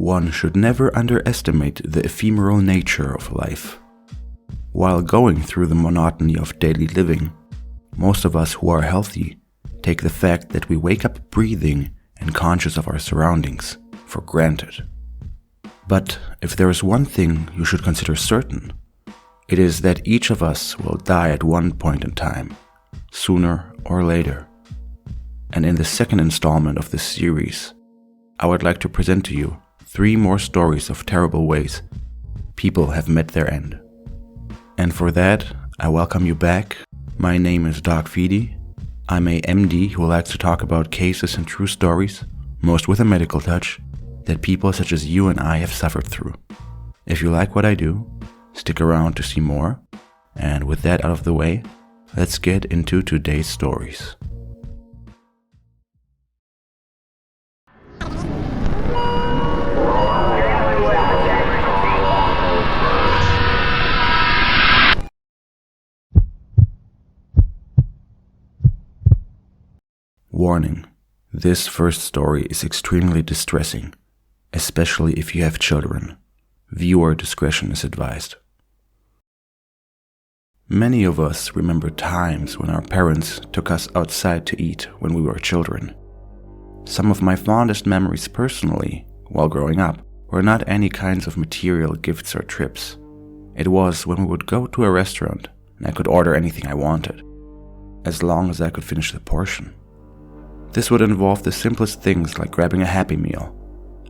One should never underestimate the ephemeral nature of life. While going through the monotony of daily living, most of us who are healthy take the fact that we wake up breathing and conscious of our surroundings for granted. But if there is one thing you should consider certain, it is that each of us will die at one point in time, sooner or later. And in the second installment of this series, I would like to present to you 3 more stories of terrible ways people have met their end. And for that, I welcome you back. My name is DocFeedy. I'm a MD who likes to talk about cases and true stories, most with a medical touch, that people such as you and I have suffered through. If you like what I do, stick around to see more. And with that out of the way, let's get into today's stories. Warning: this first story is extremely distressing, especially if you have children. Viewer discretion is advised. Many of us remember times when our parents took us outside to eat when we were children. Some of my fondest memories personally, while growing up, were not any kinds of material gifts or trips. It was when we would go to a restaurant and I could order anything I wanted, as long as I could finish the portion. This would involve the simplest things like grabbing a Happy Meal,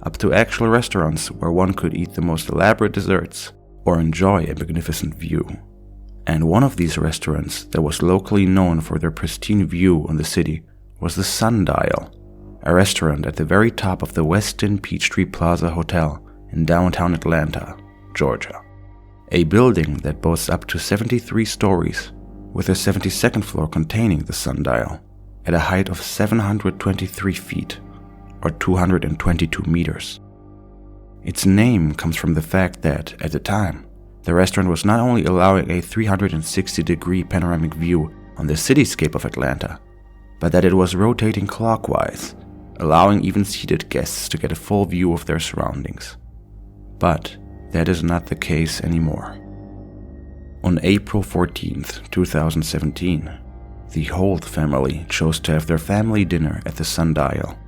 up to actual restaurants where one could eat the most elaborate desserts or enjoy a magnificent view. And one of these restaurants that was locally known for their pristine view on the city was the Sundial, a restaurant at the very top of the Westin Peachtree Plaza Hotel in downtown Atlanta, Georgia. A building that boasts up to 73 stories, with the 72nd floor containing the Sundial, at a height of 723 feet, or 222 meters. Its name comes from the fact that, at the time, the restaurant was not only allowing a 360-degree panoramic view on the cityscape of Atlanta, but that it was rotating clockwise, allowing even seated guests to get a full view of their surroundings. But that is not the case anymore. On April 14th, 2017, the Holt family chose to have their family dinner at the Sundial.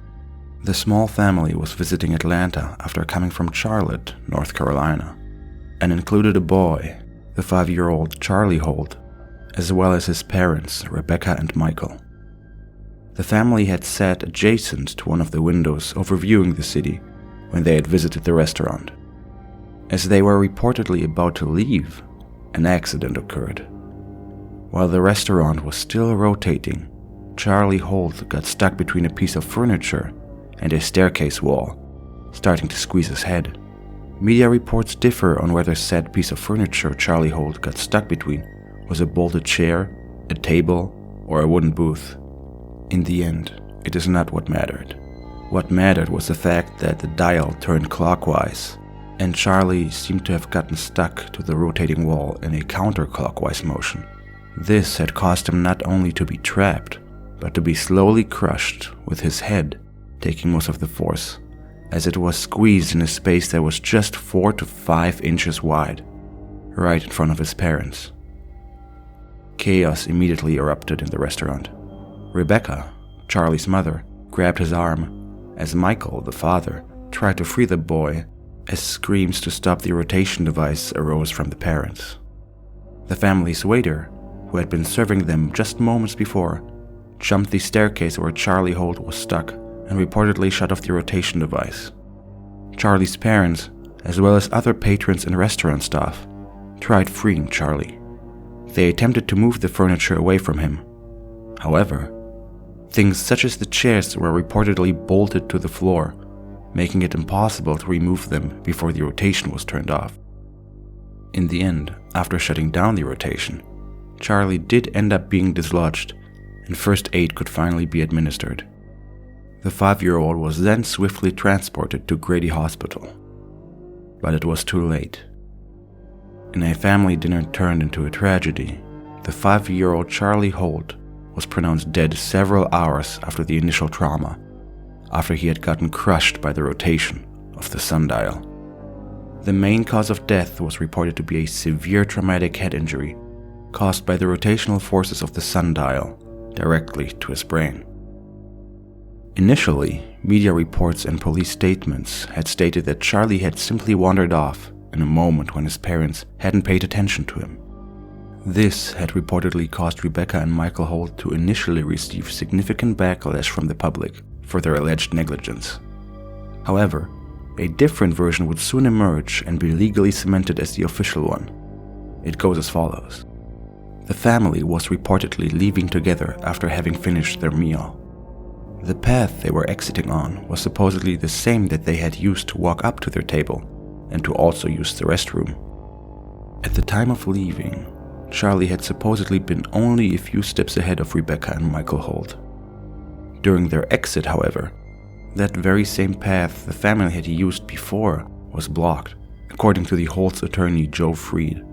The small family was visiting Atlanta after coming from Charlotte, North Carolina, and included a boy, the 5-year-old Charlie Holt, as well as his parents, Rebecca and Michael. The family had sat adjacent to one of the windows overviewing the city when they had visited the restaurant. As they were reportedly about to leave, an accident occurred. While the restaurant was still rotating, Charlie Holt got stuck between a piece of furniture and a staircase wall, starting to squeeze his head. Media reports differ on whether said piece of furniture Charlie Holt got stuck between was a bolted chair, a table, or a wooden booth. In the end, it is not what mattered. What mattered was the fact that the dial turned clockwise, and Charlie seemed to have gotten stuck to the rotating wall in a counterclockwise motion. This had caused him not only to be trapped, but to be slowly crushed, with his head taking most of the force, as it was squeezed in a space that was just 4 to 5 inches wide, right in front of his parents. Chaos immediately erupted in the restaurant. Rebecca, Charlie's mother, grabbed his arm, as Michael, the father, tried to free the boy, as screams to stop the rotation device arose from the parents. The family's waiter, who had been serving them just moments before, jumped the staircase where Charlie Holt was stuck and reportedly shut off the rotation device. Charlie's parents, as well as other patrons and restaurant staff, tried freeing Charlie. They attempted to move the furniture away from him. However, things such as the chairs were reportedly bolted to the floor, making it impossible to remove them before the rotation was turned off. In the end, after shutting down the rotation, Charlie did end up being dislodged, and first aid could finally be administered. The 5-year-old was then swiftly transported to Grady Hospital. But it was too late. In a family dinner turned into a tragedy, the 5-year-old Charlie Holt was pronounced dead several hours after the initial trauma, after he had gotten crushed by the rotation of the sundial. The main cause of death was reported to be a severe traumatic head injury caused by the rotational forces of the sundial directly to his brain. Initially, media reports and police statements had stated that Charlie had simply wandered off in a moment when his parents hadn't paid attention to him. This had reportedly caused Rebecca and Michael Holt to initially receive significant backlash from the public for their alleged negligence. However, a different version would soon emerge and be legally cemented as the official one. It goes as follows. The family was reportedly leaving together after having finished their meal. The path they were exiting on was supposedly the same that they had used to walk up to their table and to also use the restroom. At the time of leaving, Charlie had supposedly been only a few steps ahead of Rebecca and Michael Holt. During their exit, however, that very same path the family had used before was blocked, according to the Holt's attorney Joe Freed.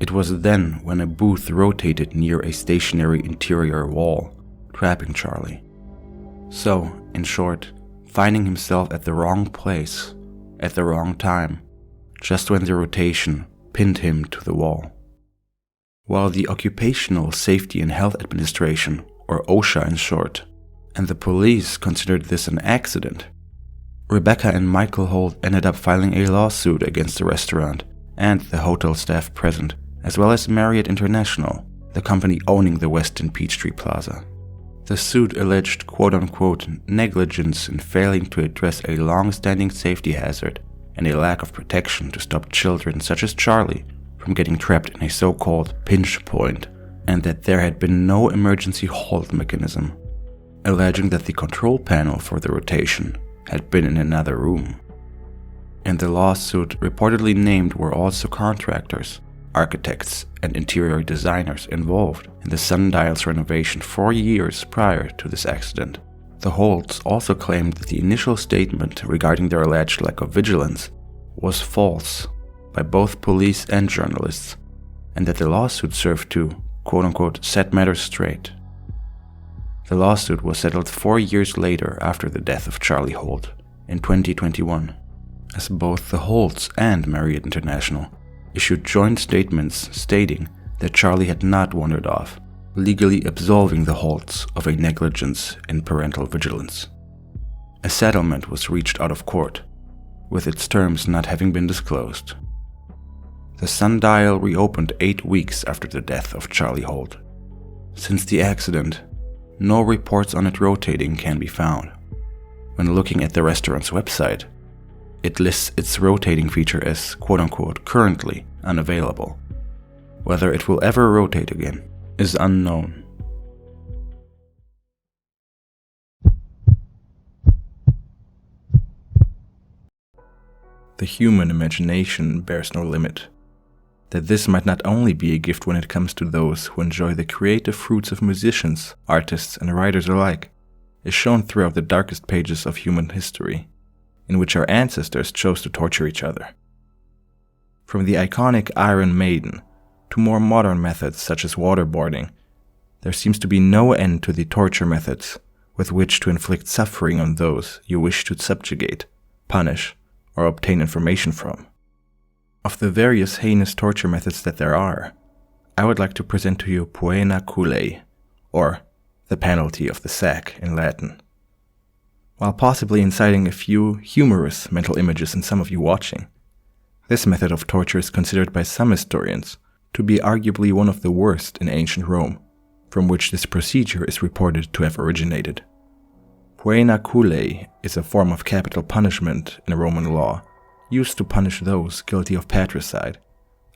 It was then when a booth rotated near a stationary interior wall, trapping Charlie. So, in short, finding himself at the wrong place, at the wrong time, just when the rotation pinned him to the wall. While the Occupational Safety and Health Administration, or OSHA in short, and the police considered this an accident, Rebecca and Michael Holt ended up filing a lawsuit against the restaurant and the hotel staff present, as well as Marriott International, the company owning the Westin Peachtree Plaza. The suit alleged quote-unquote negligence in failing to address a long-standing safety hazard and a lack of protection to stop children such as Charlie from getting trapped in a so-called pinch point, and that there had been no emergency halt mechanism, alleging that the control panel for the rotation had been in another room. In the lawsuit, reportedly named were also contractors, architects, and interior designers involved in the sundial's renovation 4 years prior to this accident. The Holts also claimed that the initial statement regarding their alleged lack of vigilance was false by both police and journalists, and that the lawsuit served to, quote-unquote, set matters straight. The lawsuit was settled 4 years later after the death of Charlie Holt, in 2021, as both the Holts and Marriott International issued joint statements stating that Charlie had not wandered off, legally absolving the Holts of a negligence in parental vigilance. A settlement was reached out of court, with its terms not having been disclosed. The sundial reopened 8 weeks after the death of Charlie Holt. Since the accident, no reports on it rotating can be found. When looking at the restaurant's website, it lists its rotating feature as quote-unquote currently unavailable. Whether it will ever rotate again is unknown. The human imagination bears no limit. That this might not only be a gift when it comes to those who enjoy the creative fruits of musicians, artists, and writers alike is shown throughout the darkest pages of human history, in which our ancestors chose to torture each other. From the iconic Iron Maiden to more modern methods such as waterboarding, there seems to be no end to the torture methods with which to inflict suffering on those you wish to subjugate, punish, or obtain information from. Of the various heinous torture methods that there are, I would like to present to you poena culae, or the penalty of the sack in Latin. While possibly inciting a few humorous mental images in some of you watching, this method of torture is considered by some historians to be arguably one of the worst in ancient Rome, from which this procedure is reported to have originated. Poena culae is a form of capital punishment in Roman law, used to punish those guilty of patricide,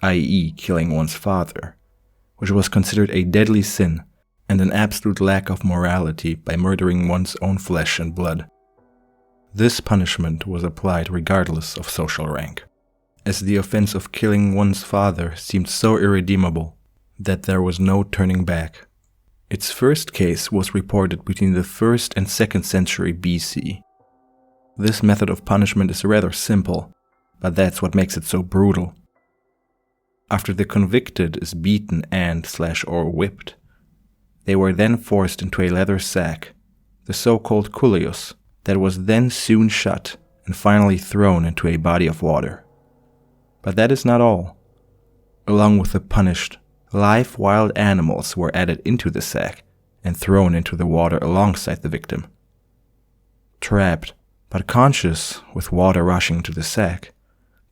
i.e. killing one's father, which was considered a deadly sin and an absolute lack of morality by murdering one's own flesh and blood. This punishment was applied regardless of social rank, as the offense of killing one's father seemed so irredeemable that there was no turning back. Its first case was reported between the 1st and 2nd century BC. This method of punishment is rather simple, but that's what makes it so brutal. After the convicted is beaten and/or whipped, they were then forced into a leather sack, the so-called culeus, that was then sewn shut and finally thrown into a body of water. But that is not all. Along with the punished, live wild animals were added into the sack and thrown into the water alongside the victim. Trapped, but conscious with water rushing to the sack,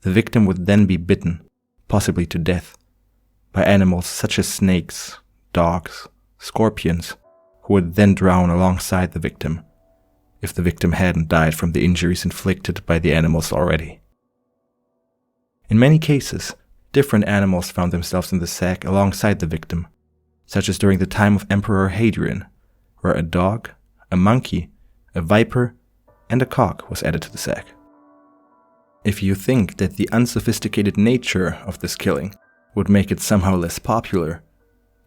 the victim would then be bitten, possibly to death, by animals such as snakes, dogs, scorpions, who would then drown alongside the victim, if the victim hadn't died from the injuries inflicted by the animals already. In many cases, different animals found themselves in the sack alongside the victim, such as during the time of Emperor Hadrian, where a dog, a monkey, a viper, and a cock was added to the sack. If you think that the unsophisticated nature of this killing would make it somehow less popular,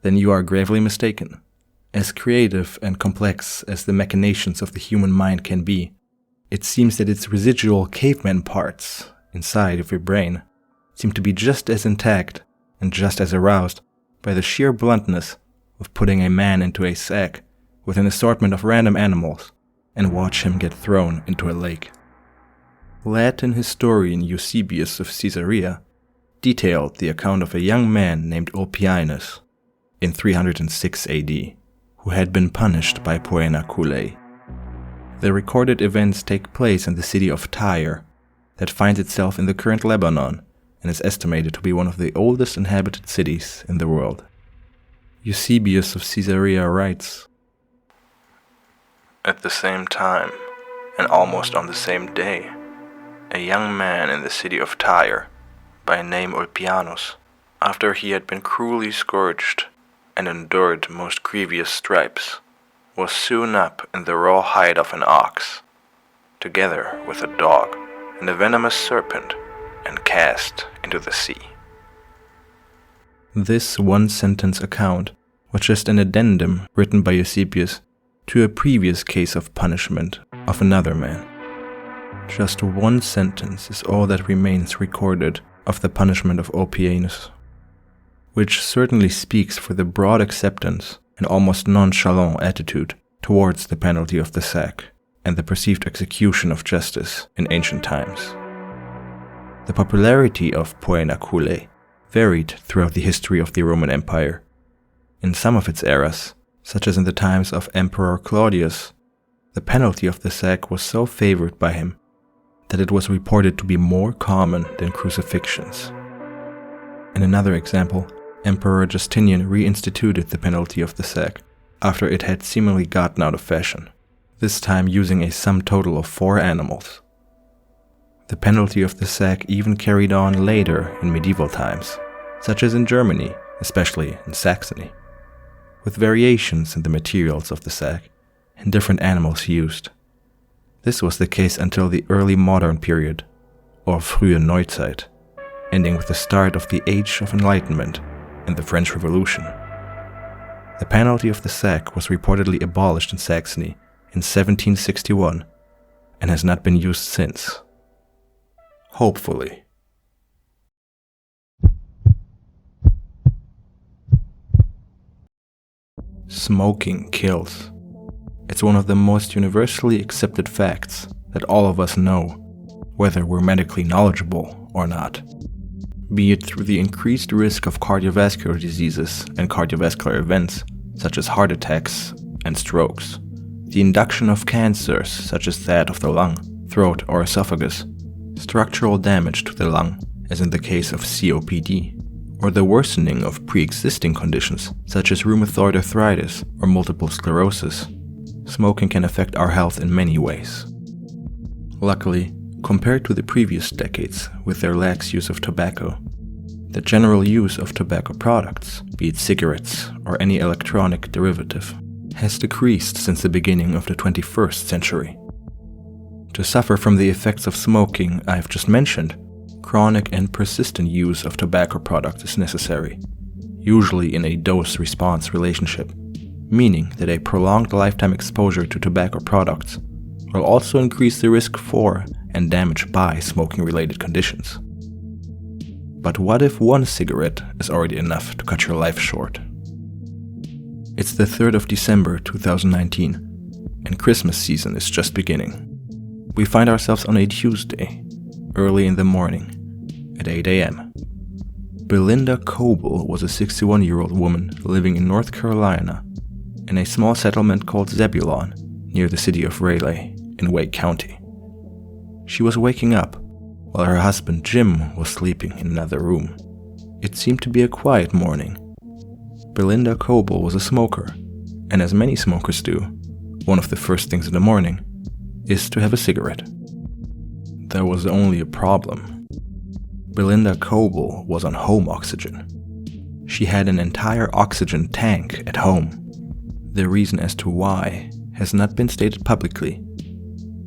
then you are gravely mistaken. As creative and complex as the machinations of the human mind can be, it seems that its residual caveman parts inside of your brain seem to be just as intact and just as aroused by the sheer bluntness of putting a man into a sack with an assortment of random animals and watch him get thrown into a lake. Latin historian Eusebius of Caesarea detailed the account of a young man named Ulpianus in 306 AD, who had been punished by Poena Culae. The recorded events take place in the city of Tyre, that finds itself in the current Lebanon and is estimated to be one of the oldest inhabited cities in the world. Eusebius of Caesarea writes, "At the same time, and almost on the same day, a young man in the city of Tyre, by name Ulpianus, after he had been cruelly scourged and endured most grievous stripes, was sewn up in the raw hide of an ox, together with a dog and a venomous serpent, and cast into the sea." This one-sentence account was just an addendum written by Eusebius to a previous case of punishment of another man. Just one sentence is all that remains recorded of the punishment of Ulpianus, which certainly speaks for the broad acceptance and almost nonchalant attitude towards the penalty of the sack and the perceived execution of justice in ancient times. The popularity of Poena Culae varied throughout the history of the Roman Empire. In some of its eras, such as in the times of Emperor Claudius, the penalty of the sack was so favored by him that it was reported to be more common than crucifixions. In another example, Emperor Justinian reinstituted the penalty of the sack after it had seemingly gotten out of fashion, this time using a sum total of 4 animals. The penalty of the sack even carried on later in medieval times, such as in Germany, especially in Saxony, with variations in the materials of the sack and different animals used. This was the case until the early modern period, or frühe Neuzeit, ending with the start of the Age of Enlightenment and the French Revolution. The penalty of the sack was reportedly abolished in Saxony in 1761 and has not been used since. Hopefully. Smoking kills. It's one of the most universally accepted facts that all of us know, whether we're medically knowledgeable or not. Be it through the increased risk of cardiovascular diseases and cardiovascular events, such as heart attacks and strokes, the induction of cancers such as that of the lung, throat, or esophagus, structural damage to the lung, as in the case of COPD, or the worsening of pre-existing conditions such as rheumatoid arthritis or multiple sclerosis. Smoking can affect our health in many ways. Luckily, compared to the previous decades with their lax use of tobacco, the general use of tobacco products, be it cigarettes or any electronic derivative, has decreased since the beginning of the 21st century. To suffer from the effects of smoking I have just mentioned, chronic and persistent use of tobacco products is necessary, usually in a dose-response relationship, meaning that a prolonged lifetime exposure to tobacco products will also increase the risk for and damage by smoking-related conditions. But what if one cigarette is already enough to cut your life short? It's the 3rd of December 2019, and Christmas season is just beginning. We find ourselves on a Tuesday, early in the morning, at 8 a.m. Belinda Coble was a 61-year-old woman living in North Carolina in a small settlement called Zebulon near the city of Raleigh in Wake County. She was waking up while her husband Jim was sleeping in another room. It seemed to be a quiet morning. Belinda Coble was a smoker, and as many smokers do, one of the first things in the morning is to have a cigarette. There was only a problem. Belinda Coble was on home oxygen. She had an entire oxygen tank at home. The reason as to why has not been stated publicly,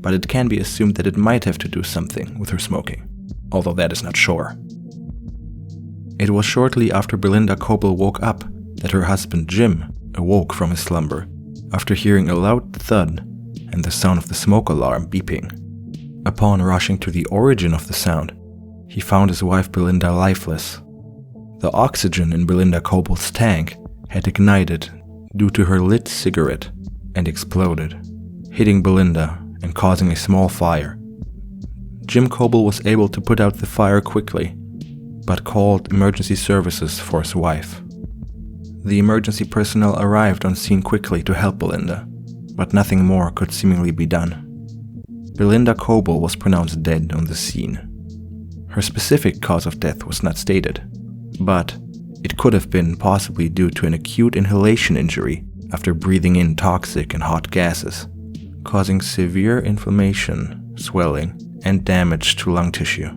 but it can be assumed that it might have to do something with her smoking, although that is not sure. It was shortly after Belinda Coble woke up that her husband Jim awoke from his slumber after hearing a loud thud and the sound of the smoke alarm beeping. Upon rushing to the origin of the sound, he found his wife Belinda lifeless. The oxygen in Belinda Coble's tank had ignited due to her lit cigarette and exploded, hitting Belinda and causing a small fire. Jim Coble was able to put out the fire quickly, but called emergency services for his wife. The emergency personnel arrived on scene quickly to help Belinda, but nothing more could seemingly be done. Belinda Coble was pronounced dead on the scene. Her specific cause of death was not stated, but it could have been possibly due to an acute inhalation injury after breathing in toxic and hot gases, causing severe inflammation, swelling, and damage to lung tissue,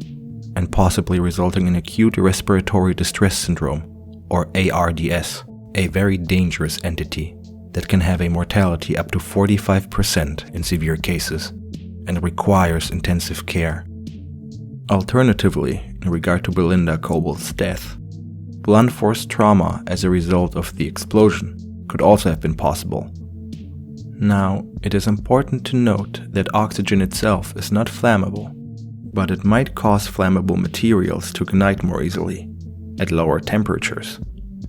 and possibly resulting in acute respiratory distress syndrome, or ARDS, a very dangerous entity that can have a mortality up to 45% in severe cases and requires intensive care. Alternatively, in regard to Belinda Coble's death, blunt force trauma as a result of the explosion could also have been possible. Now, it is important to note that oxygen itself is not flammable, but it might cause flammable materials to ignite more easily, at lower temperatures,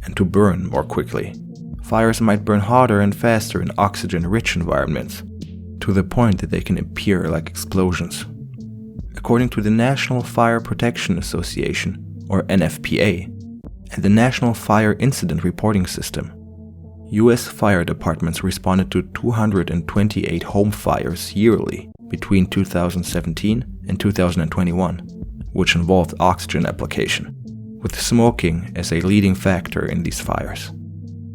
and to burn more quickly. Fires might burn hotter and faster in oxygen-rich environments, to the point that they can appear like explosions. According to the National Fire Protection Association, or NFPA, and the National Fire Incident Reporting System, U.S. fire departments responded to 228 home fires yearly between 2017 and 2021, which involved oxygen application, with smoking as a leading factor in these fires.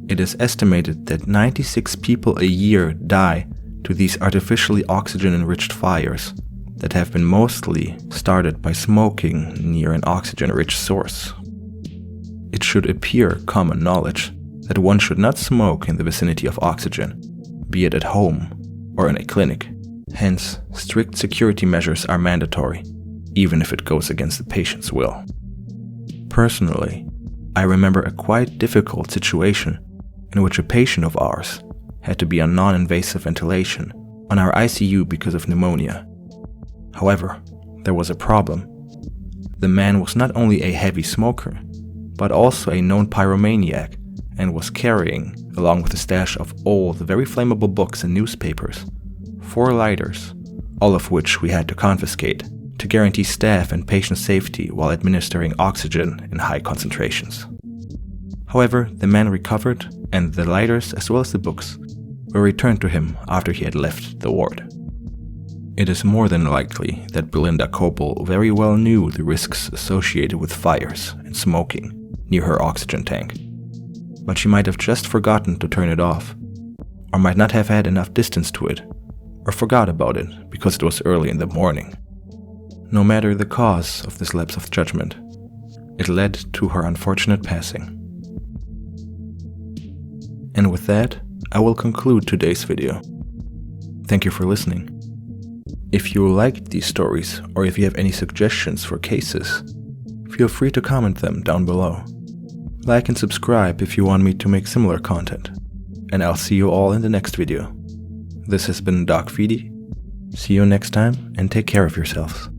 It is estimated that 96 people a year die to these artificially oxygen-enriched fires that have been mostly started by smoking near an oxygen-rich source. It should appear common knowledge that one should not smoke in the vicinity of oxygen, be it at home or in a clinic. Hence, strict security measures are mandatory, even if it goes against the patient's will. Personally, I remember a quite difficult situation in which a patient of ours had to be on non-invasive ventilation on our ICU because of pneumonia. However, there was a problem. The man was not only a heavy smoker, but also a known pyromaniac, and was carrying, along with a stash of old, very flammable books and newspapers, 4 lighters, all of which we had to confiscate to guarantee staff and patient safety while administering oxygen in high concentrations. However, the man recovered, and the lighters as well as the books were returned to him after he had left the ward. It is more than likely that Belinda Coble very well knew the risks associated with fires and smoking near her oxygen tank, but she might have just forgotten to turn it off, or might not have had enough distance to it, or forgot about it because it was early in the morning. No matter the cause of this lapse of judgment, it led to her unfortunate passing. And with that, I will conclude today's video. Thank you for listening. If you liked these stories, or if you have any suggestions for cases, feel free to comment them down below. Like and subscribe if you want me to make similar content, and I'll see you all in the next video. This has been DocFeedy. See you next time, and take care of yourselves.